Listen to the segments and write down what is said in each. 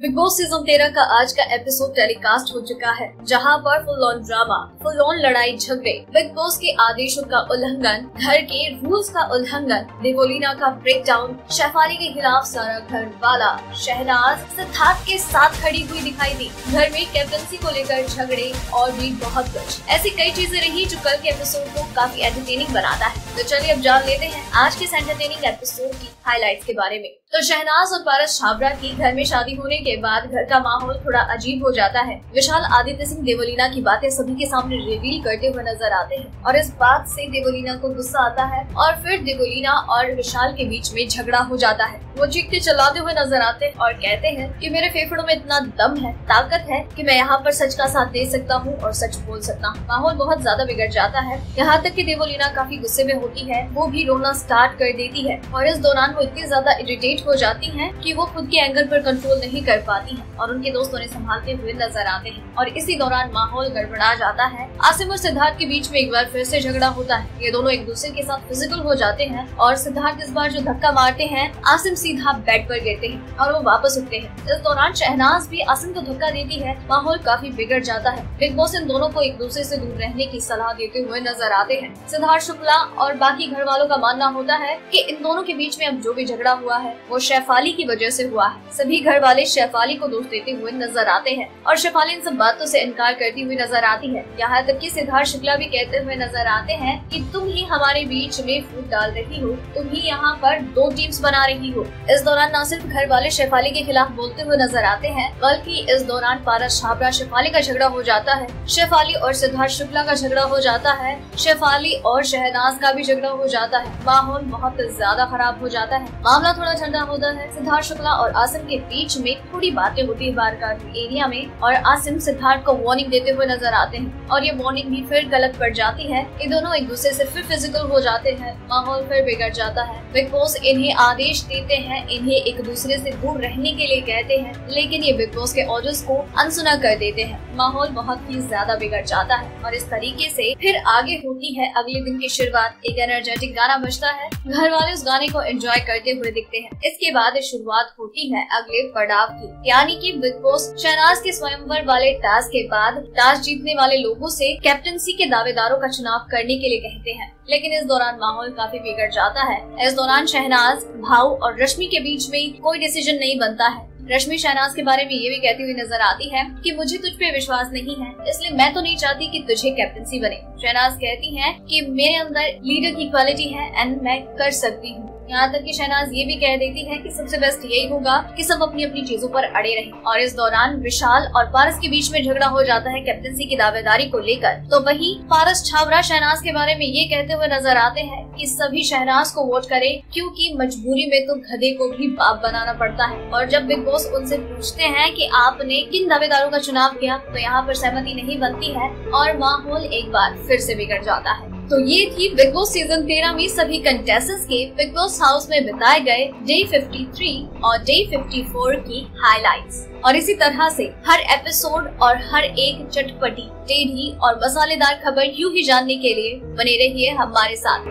Big boss season 13 का आज का एपिसोड टेलीकास्ट हो चुका है, जहां पर full on drama, full on लड़ाई झगड़े, बिग बॉस के आदेशों का उल्लंघन, घर के रूल्स का उल्लंघन, देवोलीना का ब्रेकडाउन, शेफाली के खिलाफ सारा घर वाला, शहनाज सिद्धार्थ के साथ खड़ी हुई दिखाई दी, घर में कैप्टनसी को लेकर झगड़े और भी बहुत कुछ ऐसी कई चीजें रही जो कल के एपिसोड को काफी एंटरटेनिंग बनाता है। तो चलिए अब जान लेते हैं आज के एंटरटेनिंग एपिसोड की हाइलाइट्स के बारे में। तो शहनाज और पारस छाबड़ा की घर में शादी होने के बाद घर का माहौल थोड़ा अजीब हो जाता है। विशाल आदित्य सिंह देवोलीना की बातें सभी के सामने रिवील करते हुए नजर आते हैं और इस बात से देवोलीना को गुस्सा आता है और फिर देवोलीना और विशाल के बीच में झगड़ा हो जाता है। वो चीखते चिल्लाते हुए नजर आते हैं और कहते हैं कि मेरे फेफड़ों में इतना दम है, ताकत है कि मैं यहाँ पर सच का साथ दे सकता हूँ और सच बोल सकता हूँ। माहौल बहुत ज्यादा बिगड़ जाता है, यहाँ तक कि देवोलीना काफी गुस्से में होती है, वो भी रोना स्टार्ट कर देती है और इस दौरान वो इतनी ज्यादा इरिटेट हो जाती हैं कि वो खुद के एंगर पर कंट्रोल नहीं कर पाती हैं और उनके दोस्त उन्हें संभालते हुए नजर आते हैं और इसी दौरान माहौल गड़बड़ा जाता है। आसिम और सिद्धार्थ के बीच में एक बार फिर से झगड़ा होता है। ये दोनों एक दूसरे के साथ फिजिकल हो जाते हैं और सिद्धार्थ इस बार जो धक्का मारते हैं, आसिम सीधा बेड पर गिरते हैं और वो वापस उठते हैं। इस दौरान शहनाज भी आसिम को धक्का देती है। माहौल काफी बिगड़ जाता है। बिग बॉस इन दोनों को एक दूसरे से दूर रहने की सलाह देते हुए नजर आते हैं। सिद्धार्थ शुक्ला और बाकी घर वालों का मानना होता है कि इन दोनों के बीच में अब जो भी झगड़ा हुआ है वो शेफाली की वजह से हुआ है। सभी घर वाले शेफाली को दोष देते हुए नजर आते हैं और शेफाली इन सब बातों से इनकार करती हुई नजर आती है। यहाँ तक कि सिद्धार्थ शुक्ला भी कहते हुए नजर आते हैं कि तुम ही हमारे बीच में फूट डाल रही हो, तुम ही यहाँ पर दो टीम्स बना रही हो। इस दौरान न सिर्फ घर वाले शेफाली के खिलाफ बोलते हुए नजर आते हैं, बल्कि इस दौरान पारस छाबड़ा शेफाली का झगड़ा हो जाता है, शेफाली और सिद्धार्थ शुक्ला का झगड़ा हो जाता है, शेफाली और शहनाज का भी झगड़ा हो जाता है। माहौल बहुत ज्यादा खराब हो जाता है। मामला थोड़ा ठंडा होता है। सिद्धार्थ शुक्ला और आसिम के बीच में थोड़ी बातें होती है बार एरिया में और आसिम सिद्धार्थ को वार्निंग देते हुए नजर आते हैं और ये वार्निंग भी फिर गलत पड़ जाती है। ये दोनों एक दूसरे से फिर फिजिकल हो जाते हैं। माहौल फिर बिगड़ जाता है। बिग बॉस इन्हें आदेश देते हैं, इन्हें एक दूसरे से दूर रहने के लिए कहते हैं, लेकिन ये बिग बॉस के ऑर्डर्स को अनसुना कर देते हैं। माहौल बहुत ही ज्यादा बिगड़ जाता है और इस तरीके से फिर आगे होती है अगले दिन की शुरुआत। एक एनर्जेटिक गाना बजता है, घर वाले उस गाने को एंजॉय करते हुए दिखते हैं। इसके बाद शुरुआत होती है अगले पड़ाव की, यानी कि बिग बॉस शहनाज के स्वयंवर वाले टास्क के बाद टास्क जीतने वाले लोगों से कैप्टनसी के दावेदारों का चुनाव करने के लिए कहते हैं। लेकिन इस दौरान माहौल काफी बिगड़ जाता है। इस दौरान शहनाज, भाव और रश्मि के बीच में कोई डिसीजन नहीं बनता है। रश्मि शहनाज के बारे में ये भी कहती हुई नजर आती है कि मुझे तुझ पे विश्वास नहीं है, इसलिए मैं तो नहीं चाहती कि तुझे कैप्टनसी बने। शहनाज कहती है कि मेरे अंदर लीडर की क्वालिटी है एंड मैं कर सकती हूँ। यहाँ तक कि शहनाज ये भी कह देती है कि सबसे बेस्ट यही होगा कि सब अपनी अपनी चीजों पर अड़े रहें। और इस दौरान विशाल और पारस के बीच में झगड़ा हो जाता है कैप्टनसी की दावेदारी को लेकर। तो वही पारस छाबड़ा शहनाज के बारे में ये कहते हुए नजर आते हैं कि सभी शहनाज को वोट करें, क्योंकि मजबूरी में तो गधे को भी बाप बनाना पड़ता है। और जब बिग बॉस उनसे पूछते हैं कि आपने किन दावेदारों का चुनाव किया, तो यहाँ पर सहमति नहीं बनती है और माहौल एक बार फिर से बिगड़ जाता है। तो ये थी बिग बॉस सीजन 13 में सभी कंटेस्टेंट्स के बिग बॉस हाउस में बिताए गए डे 53 और डे 54 की हाइलाइट्स। और इसी तरह से हर एपिसोड और हर एक चटपटी, टेढ़ी और मसालेदार खबर यूं ही जानने के लिए बने रहिए हमारे साथ।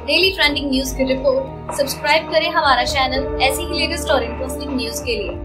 डेली ट्रेंडिंग न्यूज की रिपोर्ट सब्सक्राइब करें हमारा चैनल ऐसी ही लेटेस्ट और इंटरेस्टिंग न्यूज के लिए।